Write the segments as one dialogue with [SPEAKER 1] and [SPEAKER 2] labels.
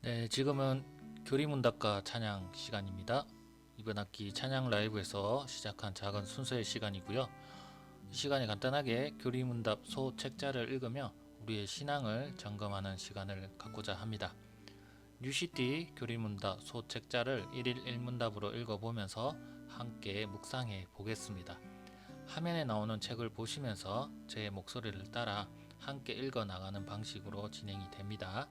[SPEAKER 1] 네, 지금은 교리문답과 찬양 시간입니다. 이번 학기 찬양 라이브에서 시작한 작은 순서의 시간이고요. 이 시간에 간단하게 교리문답 소책자를 읽으며 우리의 신앙을 점검하는 시간을 갖고자 합니다. 뉴시티 교리문답 소책자를 1일 1문답으로 읽어보면서 함께 묵상해 보겠습니다. 화면에 나오는 책을 보시면서 제 목소리를 따라 함께 읽어 나가는 방식으로 진행이 됩니다.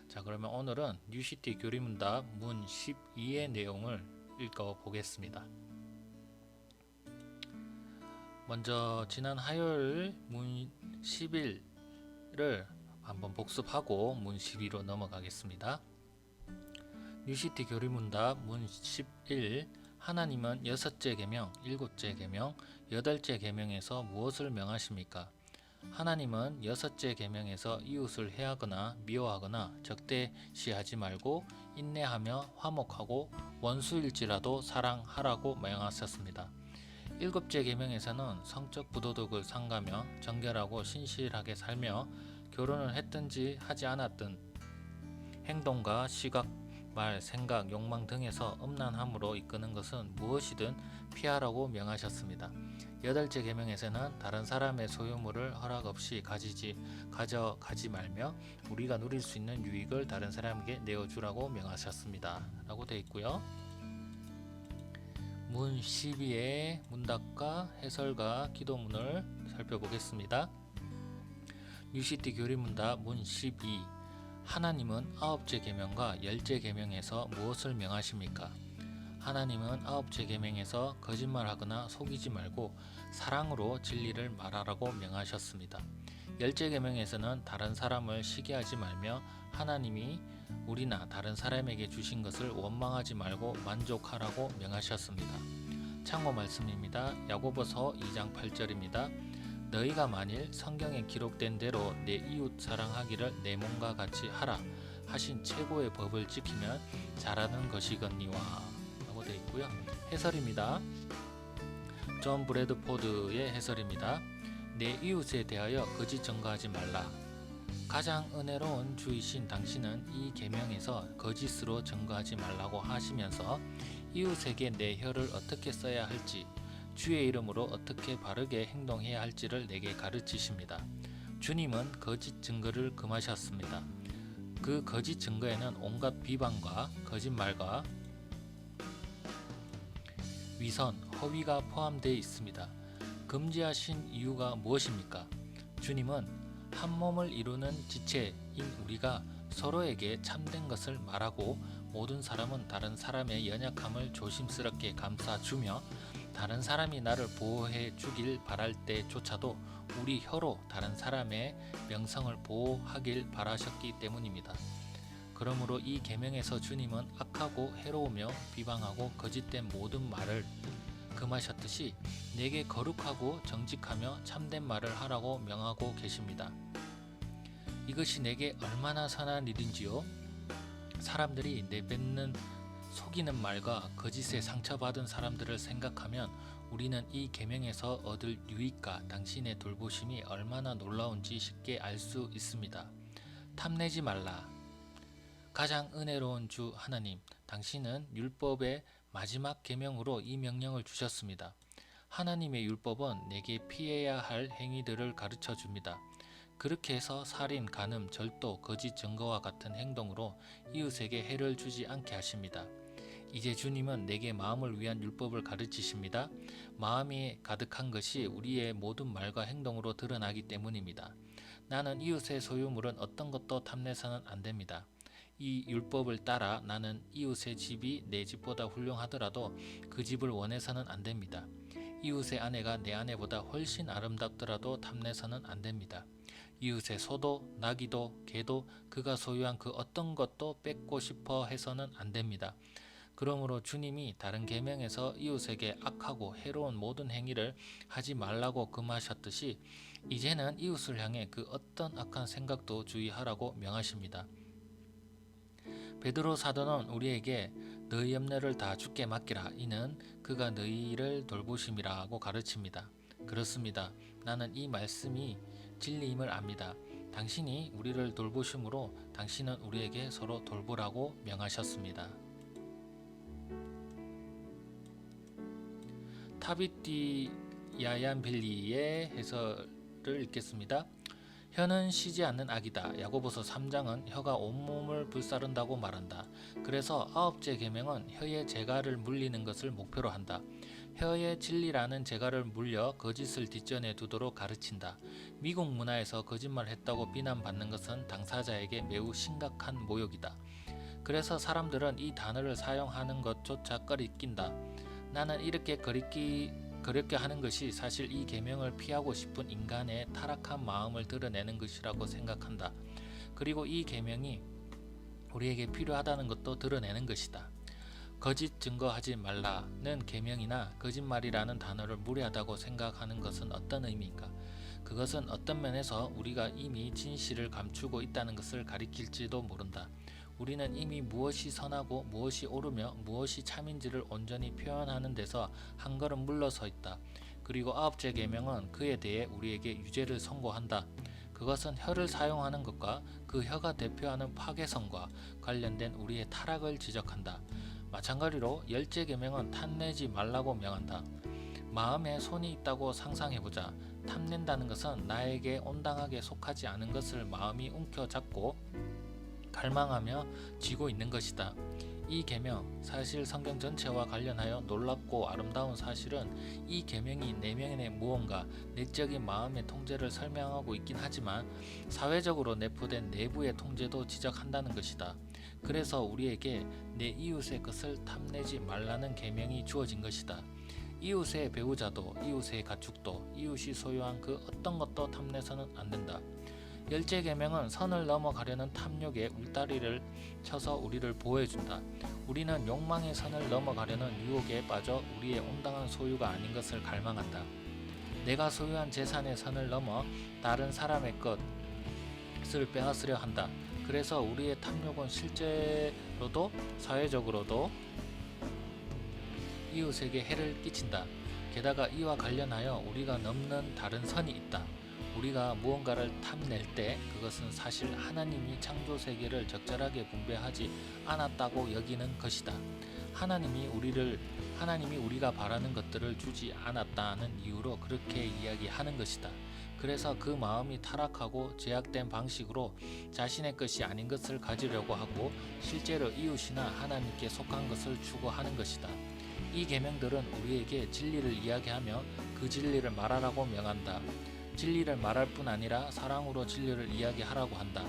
[SPEAKER 1] 자, 그러면 오늘은 뉴시티 교리문답 문 12의 내용을 읽어보겠습니다. 먼저 지난 화요일 문 11을 한번 복습하고 문 12로 넘어가겠습니다. 뉴시티 교리문답 문 11. 하나님은 여섯째 계명, 일곱째 계명, 여덟째 계명에서 무엇을 명하십니까? 하나님은 여섯째 계명에서 이웃을 해하거나 미워하거나 적대시하지 말고 인내하며 화목하고 원수일지라도 사랑하라고 명하셨습니다. 일곱째 계명에서는 성적 부도덕을 삼가며 정결하고 신실하게 살며 결혼을 했든지 하지 않았든 행동과 시각, 말, 생각, 욕망 등에서 음란함으로 이끄는 것은 무엇이든 피하라고 명하셨습니다. 여덟째 계명에서는 다른 사람의 소유물을 허락 없이 가져가지 말며 우리가 누릴 수 있는 유익을 다른 사람에게 내어주라고 명하셨습니다. 라고 되어 있고요. 문 12의 문답과 해설과 기도문을 살펴보겠습니다. 뉴시티 교리문답 문 12. 하나님은 아홉째 계명과 열째 계명에서 무엇을 명하십니까? 하나님은 아홉째 계명에서 거짓말하거나 속이지 말고 사랑으로 진리를 말하라고 명하셨습니다. 열째 계명에서는 다른 사람을 시기하지 말며 하나님이 우리나 다른 사람에게 주신 것을 원망하지 말고 만족하라고 명하셨습니다. 참고 말씀입니다. 야고보서 2장 8절입니다. 너희가 만일 성경에 기록된 대로 내 이웃 사랑하기를 내 몸과 같이 하라 하신 최고의 법을 지키면 잘하는 것이거니와 라고 되어 있고요. 해설입니다. 존 브래드포드의 해설입니다. 내 이웃에 대하여 거짓 증거하지 말라. 가장 은혜로운 주이신 당신은 이 계명에서 거짓으로 증거하지 말라고 하시면서 이웃에게 내 혀를 어떻게 써야 할지 주의 이름으로 어떻게 바르게 행동해야 할지를 내게 가르치십니다. 주님은 거짓 증거를 금하셨습니다. 그 거짓 증거에는 온갖 비방과 거짓말과 위선, 허위가 포함되어 있습니다. 금지하신 이유가 무엇입니까? 주님은 한 몸을 이루는 지체인 우리가 서로에게 참된 것을 말하고 모든 사람은 다른 사람의 연약함을 조심스럽게 감싸주며 다른 사람이 나를 보호해 주길 바랄 때조차도 우리 혀로 다른 사람의 명성을 보호하길 바라셨기 때문입니다. 그러므로 이 계명에서 주님은 악하고 해로우며 비방하고 거짓된 모든 말을 금하셨듯이 내게 거룩하고 정직하며 참된 말을 하라고 명하고 계십니다. 이것이 내게 얼마나 선한 일인지요. 사람들이 내뱉는 속이는 말과 거짓에 상처받은 사람들을 생각하면 우리는 이 계명에서 얻을 유익과 당신의 돌보심이 얼마나 놀라운지 쉽게 알 수 있습니다. 탐내지 말라. 가장 은혜로운 주 하나님, 당신은 율법의 마지막 계명으로 이 명령을 주셨습니다. 하나님의 율법은 내게 피해야 할 행위들을 가르쳐 줍니다. 그렇게 해서 살인, 간음, 절도, 거짓 증거와 같은 행동으로 이웃에게 해를 주지 않게 하십니다. 이제 주님은 내게 마음을 위한 율법을 가르치십니다. 마음이 가득한 것이 우리의 모든 말과 행동으로 드러나기 때문입니다. 나는 이웃의 소유물은 어떤 것도 탐내서는 안 됩니다. 이 율법을 따라 나는 이웃의 집이 내 집보다 훌륭하더라도 그 집을 원해서는 안 됩니다. 이웃의 아내가 내 아내보다 훨씬 아름답더라도 탐내서는 안 됩니다. 이웃의 소도, 나귀도, 개도 그가 소유한 그 어떤 것도 뺏고 싶어 해서는 안 됩니다. 그러므로 주님이 다른 계명에서 이웃에게 악하고 해로운 모든 행위를 하지 말라고 금하셨듯이 이제는 이웃을 향해 그 어떤 악한 생각도 주의하라고 명하십니다. 베드로 사도는 우리에게 너희 염려를 다 주께 맡기라. 이는 그가 너희를 돌보심이라고 가르칩니다. 그렇습니다. 나는 이 말씀이 진리임을 압니다. 당신이 우리를 돌보심으로 당신은 우리에게 서로 돌보라고 명하셨습니다. 타비티 야얀빌리의 해설을 읽겠습니다. 혀는 쉬지 않는 악이다. 야고보서 3장은 혀가 온몸을 불사른다고 말한다. 그래서 아홉째 계명은 혀의 재갈을 물리는 것을 목표로 한다. 혀의 진리라는 재갈을 물려 거짓을 뒷전에 두도록 가르친다. 미국 문화에서 거짓말했다고 비난받는 것은 당사자에게 매우 심각한 모욕이다. 그래서 사람들은 이 단어를 사용하는 것조차 꺼리낀다. 나는 이렇게 거렵게 하는 것이 사실 이 계명을 피하고 싶은 인간의 타락한 마음을 드러내는 것이라고 생각한다. 그리고 이 계명이 우리에게 필요하다는 것도 드러내는 것이다. 거짓 증거하지 말라는 계명이나 거짓말이라는 단어를 무례하다고 생각하는 것은 어떤 의미인가? 그것은 어떤 면에서 우리가 이미 진실을 감추고 있다는 것을 가리킬지도 모른다. 우리는 이미 무엇이 선하고 무엇이 옳으며 무엇이 참인지를 온전히 표현하는 데서 한 걸음 물러서 있다. 그리고 아홉째 계명은 그에 대해 우리에게 유죄를 선고한다. 그것은 혀를 사용하는 것과 그 혀가 대표하는 파괴성과 관련된 우리의 타락을 지적한다. 마찬가지로 열째 계명은 탐내지 말라고 명한다. 마음에 손이 있다고 상상해보자. 탐낸다는 것은 나에게 온당하게 속하지 않은 것을 마음이 움켜잡고 갈망하며 쥐고 있는 것이다. 이 계명, 사실 성경 전체와 관련하여 놀랍고 아름다운 사실은 이 계명이 내면의 무언가 내적인 마음의 통제를 설명하고 있긴 하지만 사회적으로 내포된 내부의 통제도 지적한다는 것이다. 그래서 우리에게 내 이웃의 것을 탐내지 말라는 계명이 주어진 것이다. 이웃의 배우자도 이웃의 가축도 이웃이 소유한 그 어떤 것도 탐내서는 안 된다. 열째 계명은 선을 넘어가려는 탐욕의 울타리를 쳐서 우리를 보호해준다. 우리는 욕망의 선을 넘어가려는 유혹에 빠져 우리의 온당한 소유가 아닌 것을 갈망한다. 내가 소유한 재산의 선을 넘어 다른 사람의 것을 빼앗으려 한다. 그래서 우리의 탐욕은 실제로도 사회적으로도 이웃에게 해를 끼친다. 게다가 이와 관련하여 우리가 넘는 다른 선이 있다. 우리가 무언가를 탐낼 때 그것은 사실 하나님이 창조 세계를 적절하게 분배하지 않았다고 여기는 것이다. 하나님이 우리가 바라는 것들을 주지 않았다는 이유로 그렇게 이야기하는 것이다. 그래서 그 마음이 타락하고 제약된 방식으로 자신의 것이 아닌 것을 가지려고 하고 실제로 이웃이나 하나님께 속한 것을 추구하는 것이다. 이 계명들은 우리에게 진리를 이야기하며 그 진리를 말하라고 명한다. 진리를 말할 뿐 아니라 사랑으로 진리를 이야기하라고 한다.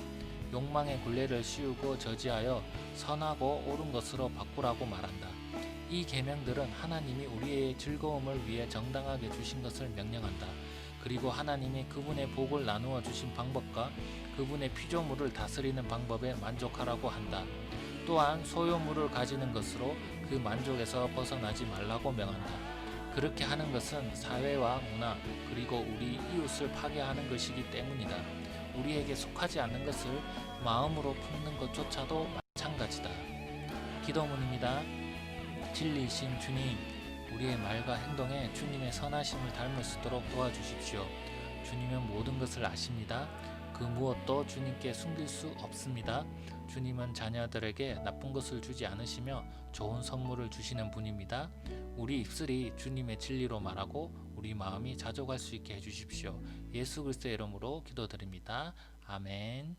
[SPEAKER 1] 욕망의 굴레를 씌우고 저지하여 선하고 옳은 것으로 바꾸라고 말한다. 이 계명들은 하나님이 우리의 즐거움을 위해 정당하게 주신 것을 명령한다. 그리고 하나님이 그분의 복을 나누어 주신 방법과 그분의 피조물을 다스리는 방법에 만족하라고 한다. 또한 소유물을 가지는 것으로 그 만족에서 벗어나지 말라고 명한다. 그렇게 하는 것은 사회와 문화 그리고 우리 이웃을 파괴하는 것이기 때문이다. 우리에게 속하지 않는 것을 마음으로 품는 것조차도 마찬가지다. 기도문입니다. 진리이신 주님, 우리의 말과 행동에 주님의 선하심을 닮을 수 있도록 도와주십시오. 주님은 모든 것을 아십니다. 그 무엇도 주님께 숨길 수 없습니다. 주님은 자녀들에게 나쁜 것을 주지 않으시며 좋은 선물을 주시는 분입니다. 우리 입술이 주님의 진리로 말하고 우리 마음이 자족할 수 있게 해주십시오. 예수 그리스도의 이름으로 기도드립니다. 아멘.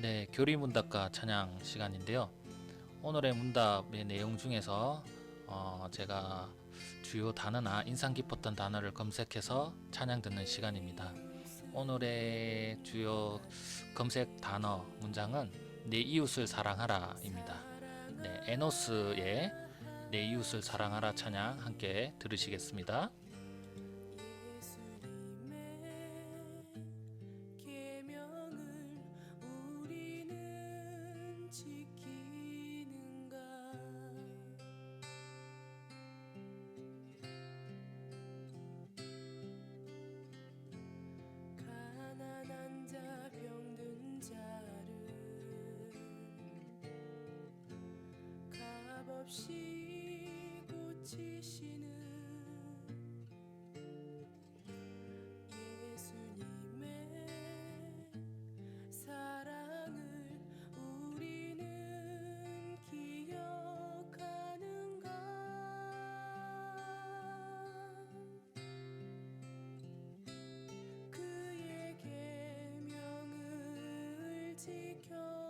[SPEAKER 1] 네, 교리문답과 찬양 시간인데요. 오늘의 문답의 내용 중에서 제가 주요 단어나 인상 깊었던 단어를 검색해서 찬양 듣는 시간입니다. 오늘의 주요 검색 단어 문장은 내 이웃을 사랑하라 입니다. 네, 에노스의 내 이웃을 사랑하라 찬양 함께 들으시겠습니다.
[SPEAKER 2] 없이 지시는 예수님의 사랑을 우리는 기억하는가? 그의 계명을 지켜